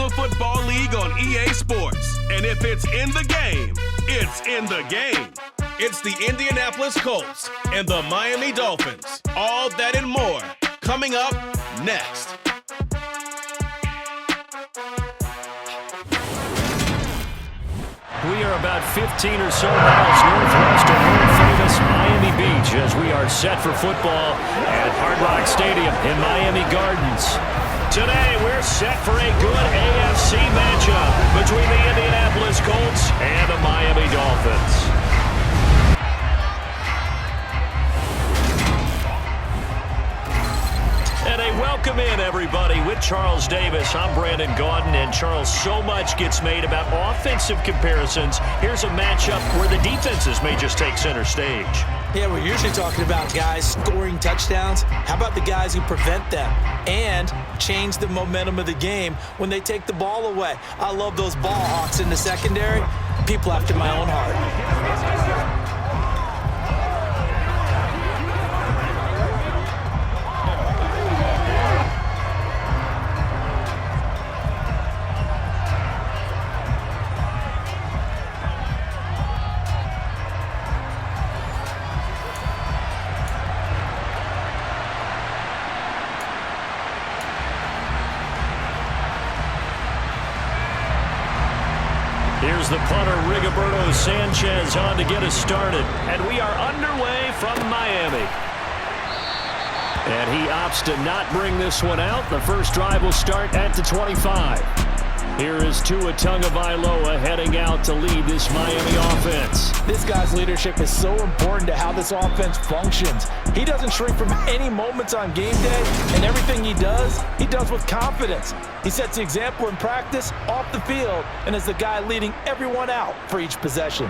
National Football League on EA Sports. And if it's in the game, it's in the game. It's the Indianapolis Colts and the Miami Dolphins. All that and more coming up next. We are about 15 or so miles northwest of world-famous Miami Beach as we are set for football at Hard Rock Stadium in Miami Gardens. Today, we're set for a good AFC matchup between the Indianapolis Colts and the Miami Dolphins. And a welcome in, everybody, with Charles Davis. I'm Brandon Gaudin, and Charles, so much gets made about offensive comparisons. Here's a matchup where the defenses may just take center stage. Yeah, we're usually talking about guys scoring touchdowns. How about the guys who prevent them and change the momentum of the game when they take the ball away? I love those ball hawks in the secondary. People after my own heart. Here's the punter, Rigoberto Sanchez, on to get us started. And we are underway from Miami. And he opts to not bring this one out. The first drive will start at the 25. Here is Tua Tagovailoa heading out to lead this Miami offense. This guy's leadership is so important to how this offense functions. He doesn't shrink from any moments on game day, and everything he does with confidence. He sets the example in practice, off the field, and is the guy leading everyone out for each possession.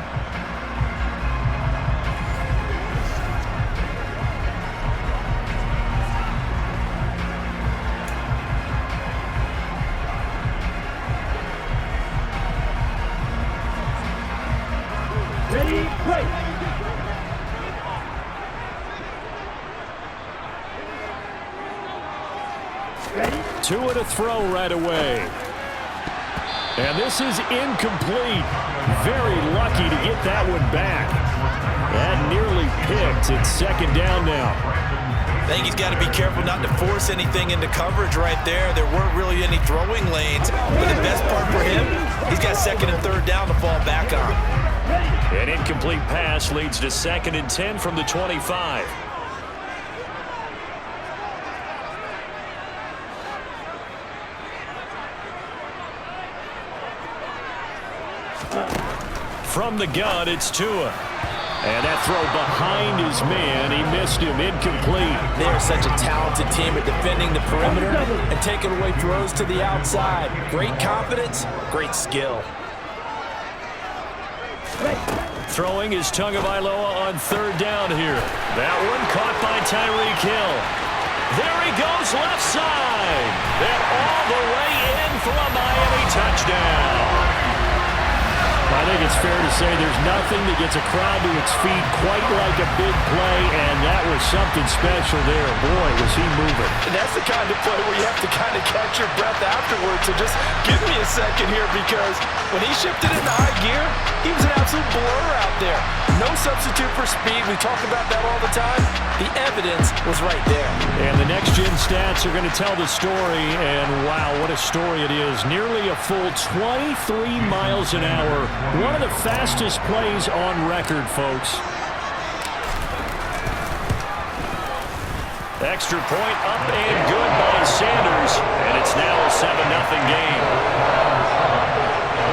Ready, break. Tua to throw right away. And this is incomplete. Very lucky to get that one back. That nearly picked. It's second down now. I think he's got to be careful not to force anything into coverage right there. There weren't really any throwing lanes. But the best part for him, he's got second and third down to fall back on. An incomplete pass leads to 2nd and 10 from the 25. From the gun, it's Tua. And that throw behind his man, he missed him, incomplete. They are such a talented team at defending the perimeter and taking away throws to the outside. Great confidence, great skill. Throwing is Tagovailoa on third down here. That one caught by Tyreek Hill. There he goes, left side. And all the way in for a Miami touchdown. I think it's fair to say there's nothing that gets a crowd to its feet quite like a big play, and that was something special there. Boy, was he moving. And that's the kind of play where you have to kind of catch your breath afterwards. So just give me a second here, because when he shifted into high gear, he was an absolute blur out there. No substitute for speed. We talk about that all the time. The evidence was right there. And the next-gen stats are going to tell the story, and wow, what a story it is. Nearly a full 23 miles an hour. One of the fastest plays on record, folks. Extra point up and good by Sanders, and it's now a 7-0 game.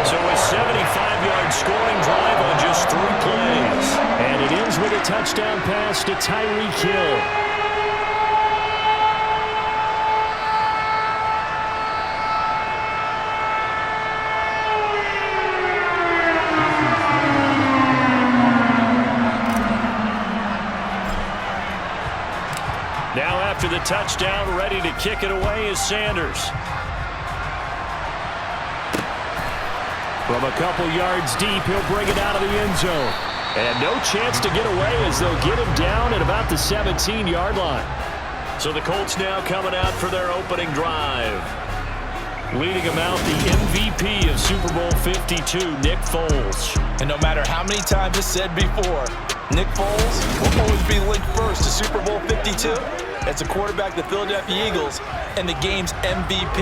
So a 75-yard scoring drive on just 3 plays. And it ends with a touchdown pass to Tyreek Hill. Now after the touchdown, ready to kick it away is Sanders. From a couple yards deep, he'll bring it out of the end zone. And no chance to get away as they'll get him down at about the 17-yard line. So the Colts now coming out for their opening drive. Leading him out, the MVP of Super Bowl 52, Nick Foles. And no matter how many times it's said before, Nick Foles will always be linked first to Super Bowl 52 as a quarterback of the Philadelphia Eagles and the game's MVP.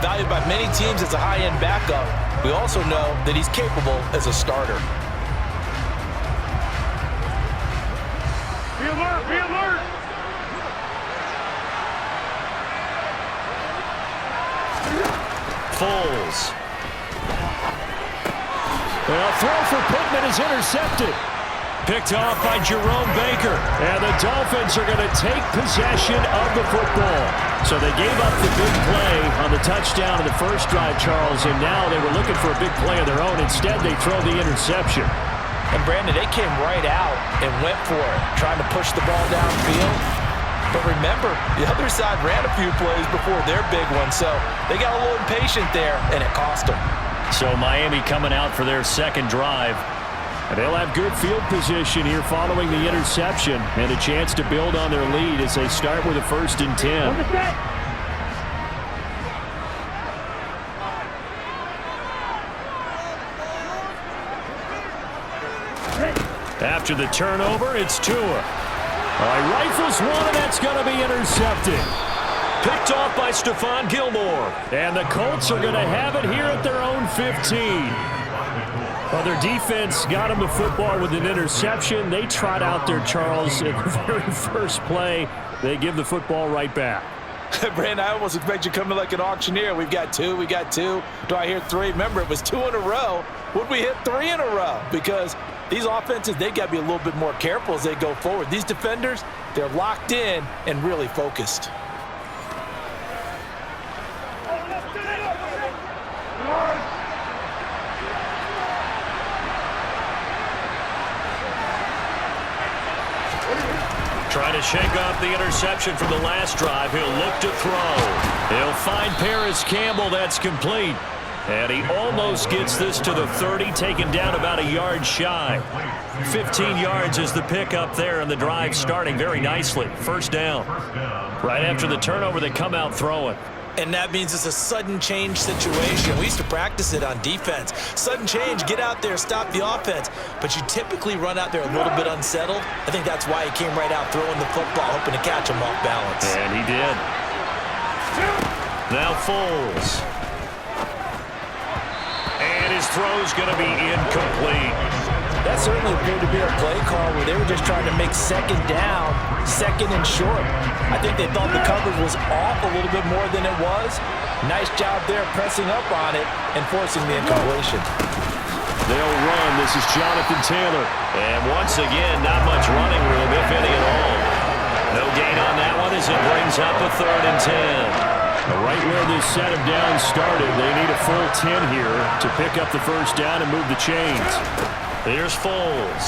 Valued by many teams as a high-end backup, we also know that he's capable as a starter. Be alert, be alert. Foles. A throw for Pittman is intercepted. Picked off by Jerome Baker. And the Dolphins are going to take possession of the football. So they gave up the big play on the touchdown in the first drive, Charles, and now they were looking for a big play of their own. Instead, they throw the interception. And Brandon, they came right out and went for it, trying to push the ball downfield. But remember, the other side ran a few plays before their big one, so they got a little impatient there, and it cost them. So Miami coming out for their second drive. And they'll have good field position here following the interception and a chance to build on their lead as they start with a 1st and 10. On the set. After the turnover, it's Tua. Rifles one, and that's going to be intercepted. Picked off by Stephon Gilmore. And the Colts are going to have it here at their own 15. Well, their defense got them the football with an interception. They trot out there, Charles, at the very first play. They give the football right back. Brandon, I almost expect you coming like an auctioneer. We've got two, we got two. Do I hear three? Remember, it was 2 in a row. Would we hit 3 in a row? Because these offenses, they got to be a little bit more careful as they go forward. These defenders, they're locked in and really focused. Trying to shake off the interception from the last drive. He'll look to throw. He'll find Paris Campbell. That's complete. And he almost gets this to the 30, taken down about a yard shy. 15 yards is the pickup there, and the drive starting very nicely. 1st down. Right after the turnover, they come out throwing. And that means it's a sudden change situation. We used to practice it on defense. Sudden change, get out there, stop the offense. But you typically run out there a little bit unsettled. I think that's why he came right out throwing the football, hoping to catch him off balance. And he did. Now Foles. And his throw's going to be incomplete. That certainly appeared to be a play call where they were just trying to make 2nd down, 2nd and short. I think they thought the coverage was off a little bit more than it was. Nice job there pressing up on it and forcing the incompletion. They'll run. This is Jonathan Taylor. And once again, not much running room, if any at all. No gain on that one as it brings up a 3rd and 10. Right where this set of downs started, they need a full 10 here to pick up the 1st down and move the chains. Here's Foles.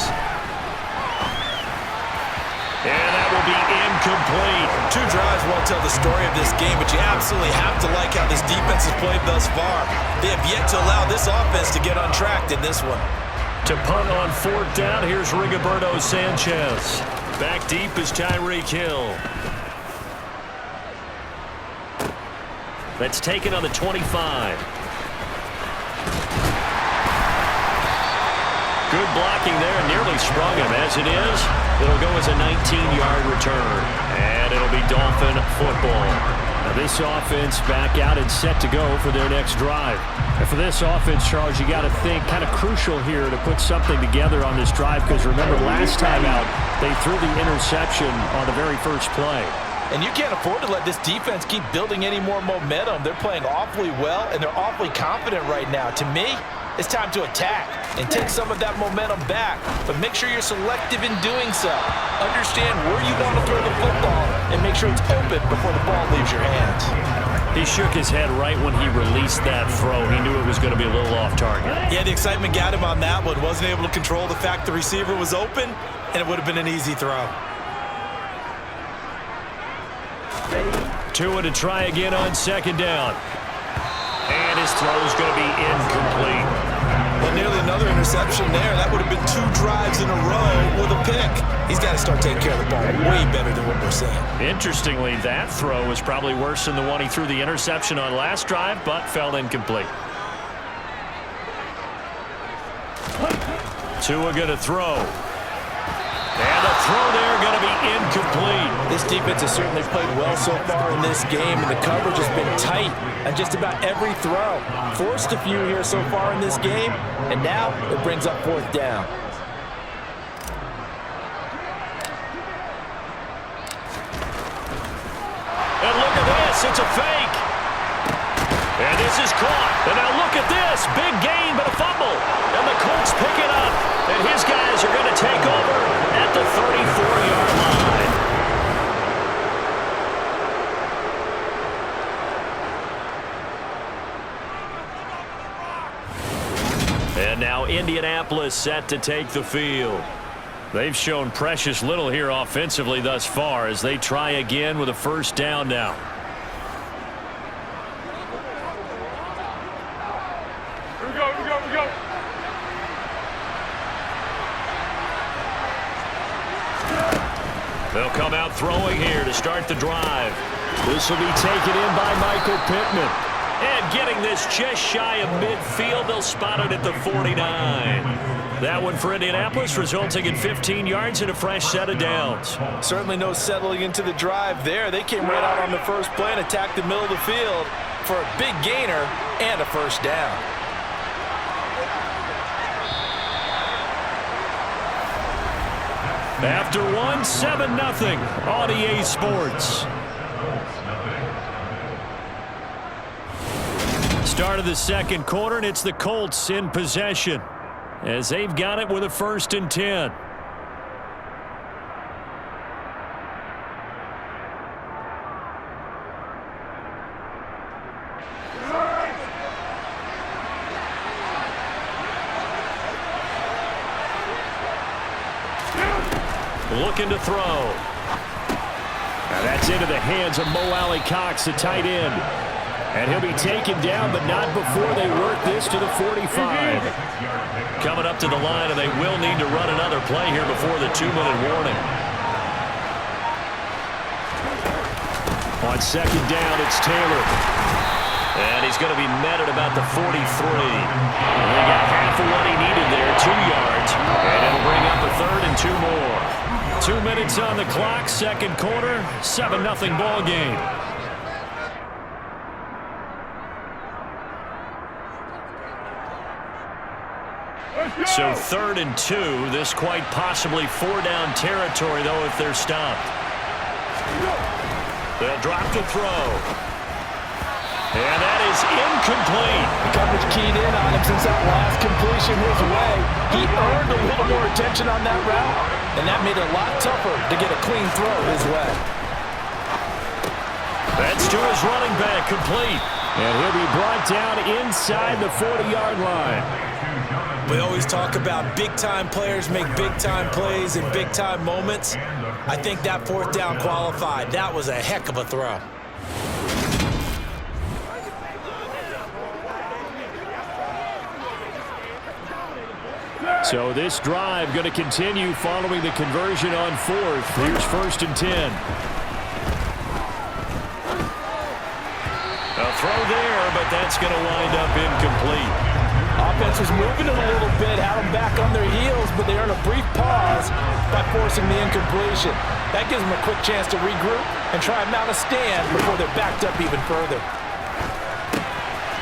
And that will be incomplete. 2 drives won't tell the story of this game, but you absolutely have to like how this defense has played thus far. They have yet to allow this offense to get untracked in this one. To punt on 4th down, here's Rigoberto Sanchez. Back deep is Tyreek Hill. That's taken on the 25. Good blocking there, nearly sprung him. As it is, it'll go as a 19-yard return. And it'll be Dolphin football. Now this offense back out and set to go for their next drive. And for this offense, Charles, you got to think kind of crucial here to put something together on this drive, because remember last time out, they threw the interception on the very first play. And you can't afford to let this defense keep building any more momentum. They're playing awfully well, and they're awfully confident right now. To me, it's time to attack and take some of that momentum back. But make sure you're selective in doing so. Understand where you want to throw the football and make sure it's open before the ball leaves your hands. He shook his head right when he released that throw. He knew it was going to be a little off target. Yeah, the excitement got him on that one. Wasn't able to control the fact the receiver was open, and it would have been an easy throw. Tua to try again on 2nd down. And his throw is going to be incomplete. Well, nearly another interception there. That would have been 2 drives in a row with a pick. He's got to start taking care of the ball way better than what we're seeing. Interestingly, that throw was probably worse than the one he threw the interception on last drive, but fell incomplete. Tua going to throw. And the throw there going to be incomplete. This defense has certainly played well so far in this game, and the coverage has been tight on just about every throw. Forced a few here so far in this game, and now it brings up 4th down. And look at this, it's a fake. And this is caught. And now look at this, big gain but a fumble. And the Colts pick it up. And his guys are going to take over at the 34-yard line. And now Indianapolis set to take the field. They've shown precious little here offensively thus far as they try again with a 1st down now. Here we go. They'll come out throwing here to start the drive. This will be taken in by Michael Pittman. And getting this just shy of midfield, they'll spot it at the 49. That one for Indianapolis, resulting in 15 yards and a fresh set of downs. Certainly no settling into the drive there. They came right out on the first play and attacked the middle of the field for a big gainer and a 1st down. After one, 7-0 on EA Sports. Start of the 2nd quarter, and it's the Colts in possession as they've got it with a 1st and 10. Looking to throw. Now that's into the hands of Mo Alley Cox, the tight end. And he'll be taken down, but not before they work this to the 45. Coming up to the line, and they will need to run another play here before the 2-minute warning. On 2nd down, it's Taylor. And he's going to be met at about the 43. And they got half of what he needed there, 2 yards. And it'll bring up a 3rd and 2 more. 2 minutes on the clock, 2nd quarter, 7-0 ball game. So 3rd and 2, this quite possibly 4-down territory, though, if they're stopped. They'll drop to throw. And that is incomplete. The coverage keyed in on him since that last completion his way. He earned a little more attention on that route, and that made it a lot tougher to get a clean throw his way. That's to his running back, complete. And he'll be brought down inside the 40-yard line. We always talk about big-time players make big-time plays in big-time moments. I think that 4th down qualified. That was a heck of a throw. So this drive going to continue following the conversion on 4th. Here's 1st and 10. A throw there, but that's going to wind up incomplete. Offense was moving it a little bit, had them back on their heels, but they earned a brief pause by forcing the incompletion. That gives them a quick chance to regroup and try and mount a stand before they're backed up even further.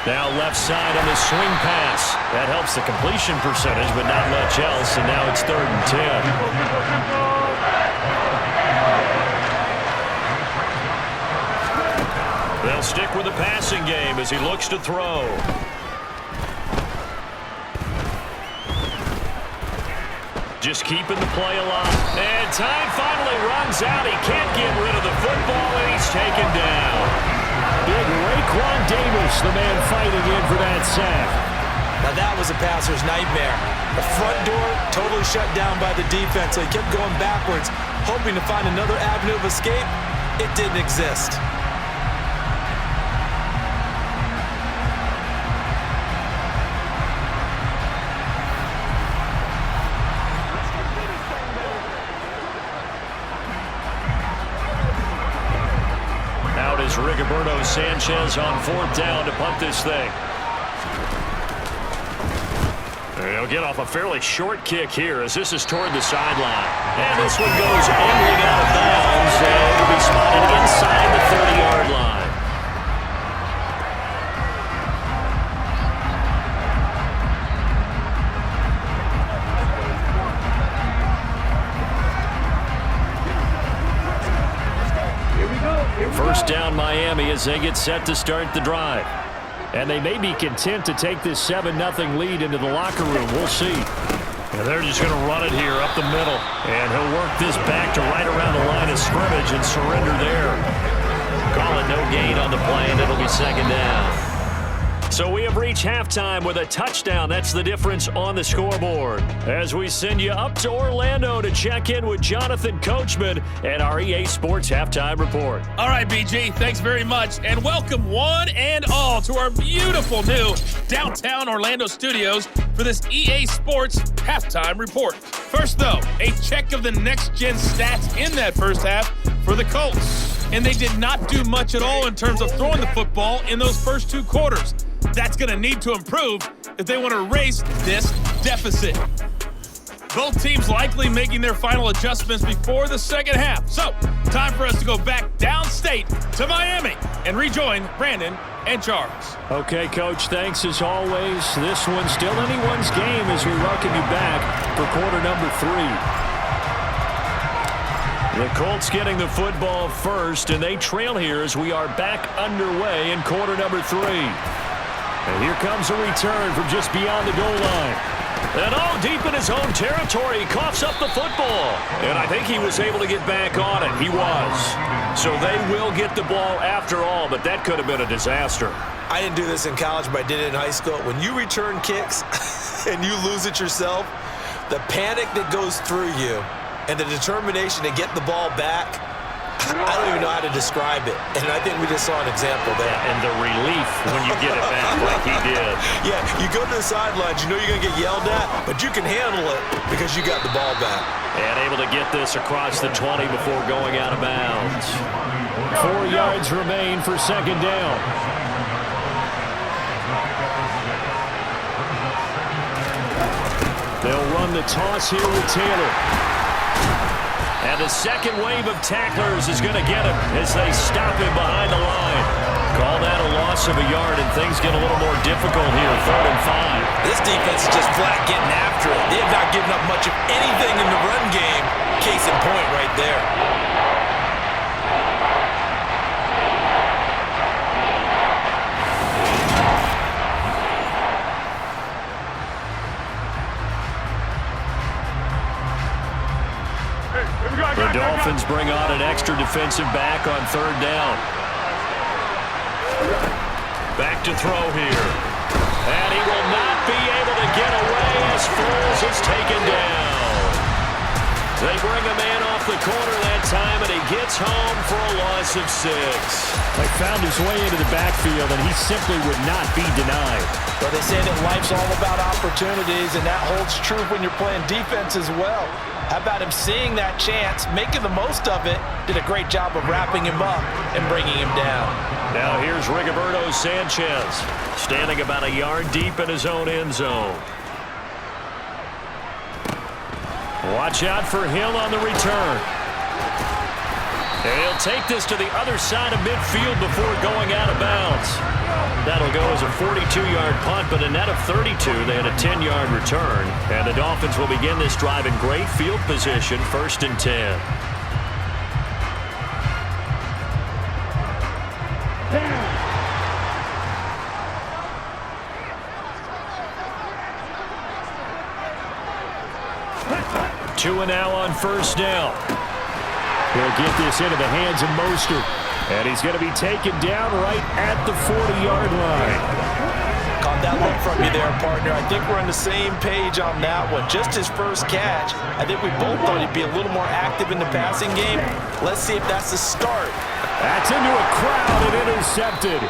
Now left side on the swing pass. That helps the completion percentage, but not much else, and now it's 3rd and 10. They'll stick with the passing game as he looks to throw. Just keeping the play alive. And time finally runs out. He can't get rid of the football, and he's taken down. Big Raekwon Davis, the man fighting in for that sack. Now that was a passer's nightmare. The front door totally shut down by the defense. So he kept going backwards, hoping to find another avenue of escape. It didn't exist. Rigoberto Sanchez on 4th down to punt this thing. He'll get off a fairly short kick here as this is toward the sideline. And this one goes angling out of bounds, and it'll be spotted inside the 30-yard line. First down Miami as they get set to start the drive. And they may be content to take this 7-0 lead into the locker room. We'll see. And they're just going to run it here up the middle. And he'll work this back to right around the line of scrimmage and surrender there. Call it no gain on the play, and it'll be 2nd down. So we have reached halftime with a touchdown. That's the difference on the scoreboard. As we send you up to Orlando to check in with Jonathan Coachman and our EA Sports Halftime Report. All right, BG, thanks very much. And welcome one and all to our beautiful new downtown Orlando studios for this EA Sports Halftime Report. First, though, a check of the next-gen stats in that first half for the Colts. And they did not do much at all in terms of throwing the football in those first 2 quarters. That's going to need to improve if they want to erase this deficit. Both teams likely making their final adjustments before the second half. So, time for us to go back downstate to Miami and rejoin Brandon and Charles. Okay, Coach, thanks as always. This one's still anyone's game as we welcome you back for quarter number 3. The Colts getting the football first, and they trail here as we are back underway in quarter number 3. And here comes a return from just beyond the goal line. And deep in his own territory, he coughs up the football. And I think he was able to get back on it. He was. So they will get the ball after all, but that could have been a disaster. I didn't do this in college, but I did it in high school. When you return kicks and you lose it yourself, the panic that goes through you and the determination to get the ball back, I don't even know how to describe it. And I think we just saw an example there. And the relief when you get it back like he did. Yeah, you go to the sidelines, you know you're going to get yelled at, but you can handle it because you got the ball back. And able to get this across the 20 before going out of bounds. 4 yards remain for 2nd down. They'll run the toss here with Taylor. And the second wave of tacklers is going to get him as they stop him behind the line. Call that a loss of a yard, and things get a little more difficult here, 3rd and 5. This defense is just flat getting after it. They have not given up much of anything in the run game. Case in point right there. The Dolphins bring on an extra defensive back on 3rd down. Back to throw here. And he will not be able to get away as Foles is taken down. They bring a man off the corner that time, and he gets home for a loss of 6. They found his way into the backfield, and he simply would not be denied. Well, they say that life's all about opportunities, and that holds true when you're playing defense as well. How about him seeing that chance, making the most of it, did a great job of wrapping him up and bringing him down. Now here's Rigoberto Sanchez, standing about a yard deep in his own end zone. Watch out for Hill on the return. And he'll take this to the other side of midfield before going out of bounds. That'll go as a 42-yard punt, but a net of 32. They had a 10-yard return. And the Dolphins will begin this drive in great field position, 1st and 10. Two and now on 1st down. He'll get this into the hands of Mostert. And he's going to be taken down right at the 40-yard line. Caught that look from you there, partner. I think we're on the same page on that one. Just his first catch. I think we both thought he'd be a little more active in the passing game. Let's see if that's the start. That's into a crowd and intercepted.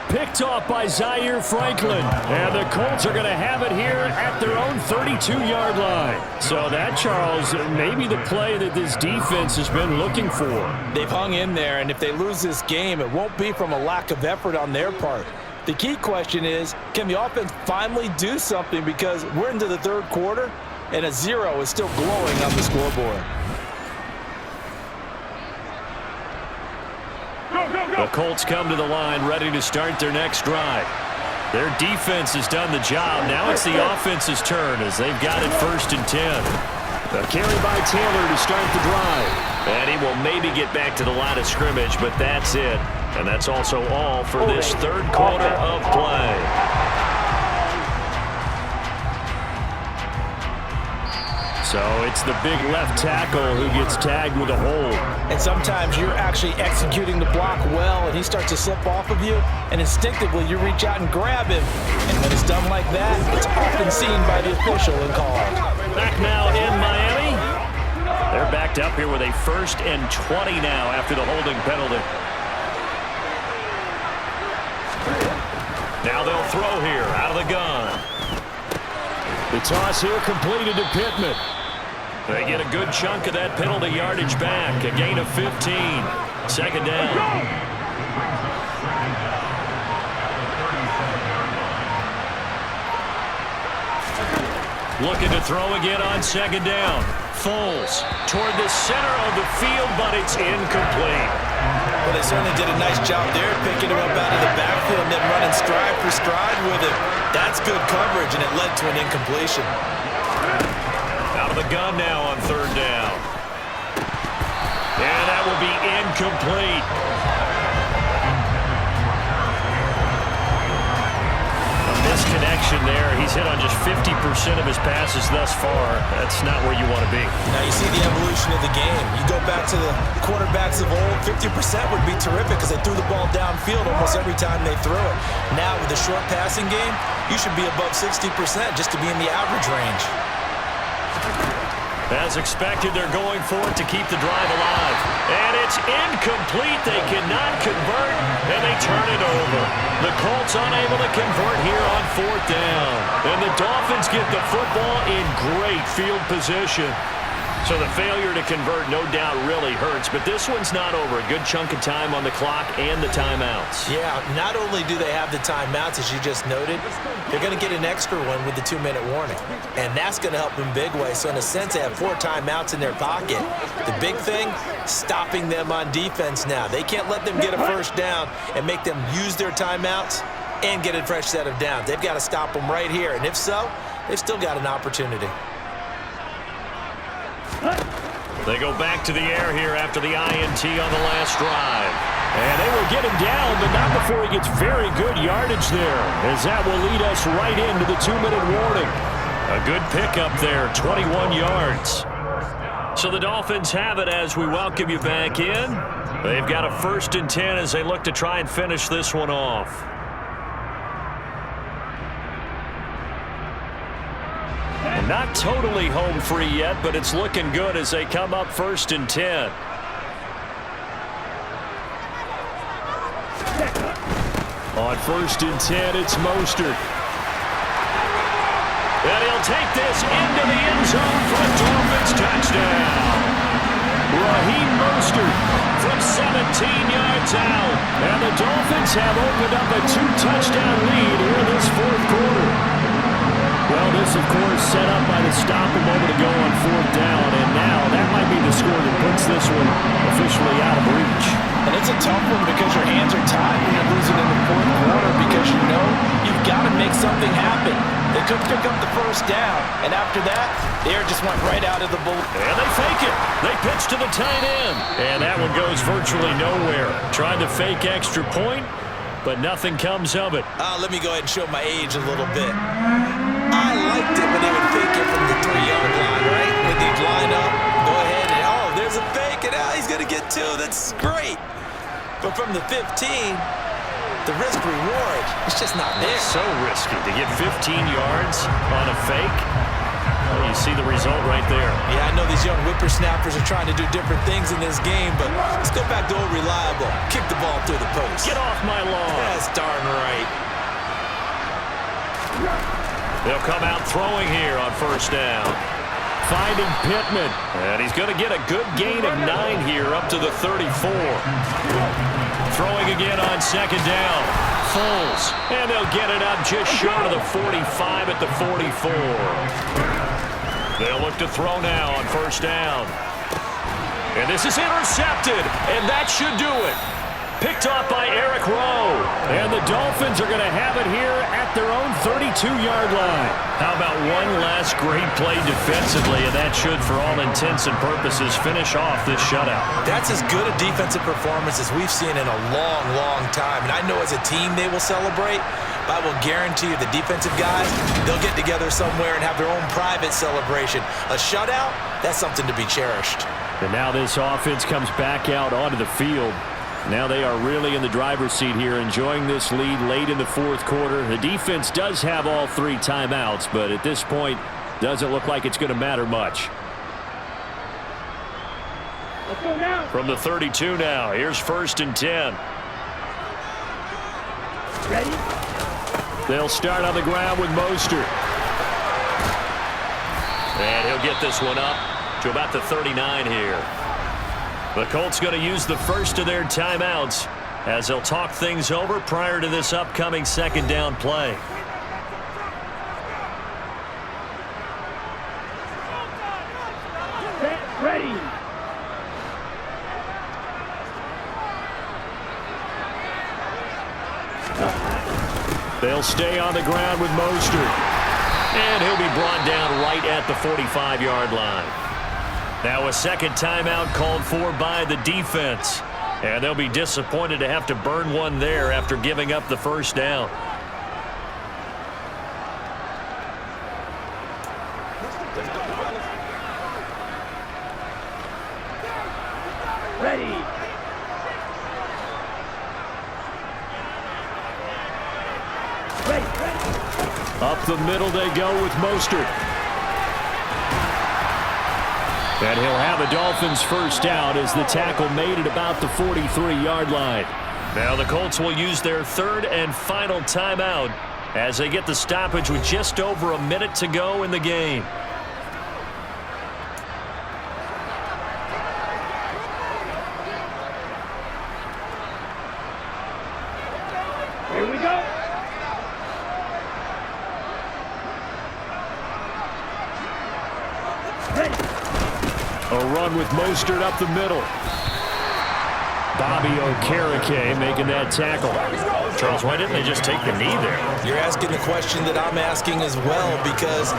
Picked off by Zaire Franklin. And the Colts are going to have it here at their own 32-yard line. So that, Charles, may be the play that this defense has been looking for. They've hung in there, and if they lose this game, it won't be from a lack of effort on their part. The key question is, can the offense finally do something, because we're into the third quarter, and a 0 is still glowing on the scoreboard. The Colts come to the line ready to start their next drive. Their defense has done the job. Now it's the offense's turn as they've got it 1st and 10. A carry by Taylor to start the drive. And he will maybe get back to the line of scrimmage, but that's it. And that's also all for this third quarter of play. So it's the big left tackle who gets tagged with a hold. And sometimes you're actually executing the block well, and he starts to slip off of you, and instinctively you reach out and grab him. And when it's done like that, it's often seen by the official and called. Back now in Miami. They're backed up here with a 1st and 20 now after the holding penalty. Now they'll throw here out of the gun. The toss here completed to Pittman. They get a good chunk of that penalty yardage back. A gain of 15. 2nd down. Looking to throw again on 2nd down. Foles toward the center of the field, but it's incomplete. Well, they certainly did a nice job there, picking him up out of the backfield and then running stride for stride with him. That's good coverage, and it led to an incompletion. Out of the gun now on 3rd down. And that will be incomplete. A misconnection there. He's hit on just 50% of his passes thus far. That's not where you want to be. Now you see the evolution of the game. You go back to the quarterbacks of old, 50% would be terrific because they threw the ball downfield almost every time they threw it. Now with the short passing game, you should be above 60% just to be in the average range. As expected, they're going for it to keep the drive alive. And it's incomplete. They cannot convert, and they turn it over. The Colts unable to convert here on 4th down. And the Dolphins get the football in great field position. So the failure to convert, no doubt, really hurts. But this one's not over. A good chunk of time on the clock and the timeouts. Yeah, not only do they have the timeouts, as you just noted, they're going to get an extra one with the 2-minute warning. And that's going to help them big way. So in a sense, they have 4 timeouts in their pocket. The big thing, stopping them on defense now. They can't let them get a 1st down and make them use their timeouts and get a fresh set of downs. They've got to stop them right here. And if so, they've still got an opportunity. They go back to the air here after the INT on the last drive. And they will get him down, but not before he gets very good yardage there, as that will lead us right into the 2-minute warning. A good pickup there, 21 yards. So the Dolphins have it as we welcome you back in. They've got a 1st and 10 as they look to try and finish this one off. Not totally home free yet, but it's looking good as they come up 1st and 10. On 1st and 10, it's Mostert. And he'll take this into the end zone for a Dolphins touchdown. Raheem Mostert from 17 yards out. And the Dolphins have opened up a 2-touchdown lead here in this 4th quarter. Well, this, of course, set up by the stop a moment ago on 4th down, and now that might be the score that puts this one officially out of reach. And it's a tough one because your hands are tied when you're losing in the 4th quarter because you know you've got to make something happen. They could pick up the 1st down, and after that, the air just went right out of the bull. And they fake it. They pitch to the tight end. And that one goes virtually nowhere. Tried to fake extra point, but nothing comes of it. Let me go ahead and show my age a little bit. I liked it when they would fake it from the 3-yard line, right? When they'd line up, go ahead, and oh, there's a fake, and he's going to get 2. That's great. But from the 15, the risk-reward, it's just not there. So risky to get 15 yards on a fake. Well, you see the result right there. Yeah, I know these young whippersnappers are trying to do different things in this game, but let's go back to old reliable. Kick the ball through the post. Get off my lawn. That's darn right. They'll come out throwing here on first down. Finding Pittman. And he's going to get a good gain of 9 here up to the 34. Throwing again on second down. Foles. And they'll get it up just short of the 45 at the 44. They'll look to throw now on first down. And this is intercepted. And that should do it. Picked off by Eric Rowe. And the Dolphins are going to have it here at their own 32-yard line. How about one last great play defensively, and that should, for all intents and purposes, finish off this shutout. That's as good a defensive performance as we've seen in a long, long time. And I know as a team they will celebrate, but I will guarantee you the defensive guys, they'll get together somewhere and have their own private celebration. A shutout, that's something to be cherished. And now this offense comes back out onto the field. Now they are really in the driver's seat here, enjoying this lead late in the fourth quarter. The defense does have all 3 timeouts, but at this point, doesn't look like it's going to matter much. Let's go now. From the 32 now, here's 1st and 10. Ready? They'll start on the ground with Mostert. And he'll get this one up to about the 39 here. The Colts going to use the first of their timeouts as they'll talk things over prior to this upcoming second down play. Ready? They'll stay on the ground with Mostert. And he'll be brought down right at the 45-yard line. Now a second timeout called for by the defense. And they'll be disappointed to have to burn one there after giving up the first down. Ready? Up the middle they go with Mostert. And he'll have a Dolphins first down as the tackle made at about the 43-yard line. Now the Colts will use their 3rd and final timeout as they get the stoppage with just over a minute to go in the game. Here we go. Ready? A run with Mostert up the middle. Bobby Okereke making that tackle. Charles, why didn't they just take the knee there? You're asking the question that I'm asking as well, because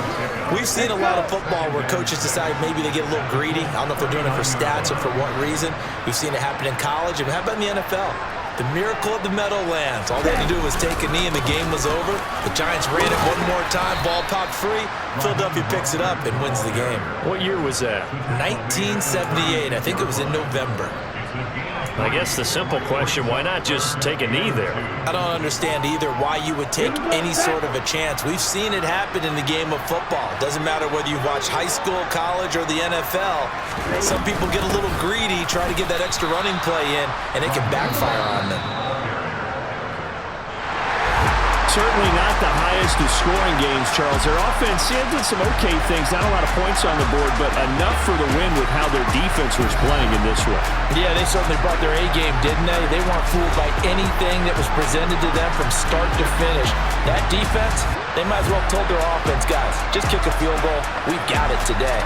we've seen a lot of football where coaches decide maybe they get a little greedy. I don't know if they're doing it for stats or for what reason. We've seen it happen in college. And how about in the NFL? The miracle of the Meadowlands. All they had to do was take a knee and the game was over. The Giants ran it one more time. Ball popped free. Philadelphia picks it up and wins the game. What year was that? 1978. I think it was in November. I guess the simple question, why not just take a knee there? I don't understand either why you would take any sort of a chance. We've seen it happen in the game of football. It doesn't matter whether you watch high school, college, or the NFL. Some people get a little greedy, try to get that extra running play in, and it can backfire on them. Certainly not the highest of scoring games, Charles. Their offense did some okay things, not a lot of points on the board, but enough for the win with how their defense was playing in this one. Yeah, they certainly brought their A-game, didn't they? They weren't fooled by anything that was presented to them from start to finish. That defense, they might as well have told their offense, guys, just kick a field goal. We've got it today.